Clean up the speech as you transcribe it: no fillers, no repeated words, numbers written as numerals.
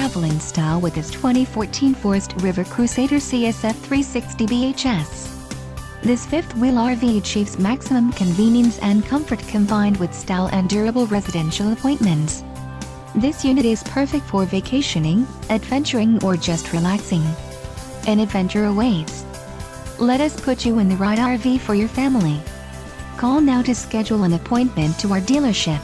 traveling style with this 2014 Forest River Crusader CSF360BHS. This fifth-wheel RV achieves maximum convenience and comfort combined with style and durable residential appointments. This unit is perfect for vacationing, adventuring, or just relaxing. An adventure awaits. Let us put you in the right RV for your family. Call now to schedule an appointment to our dealership.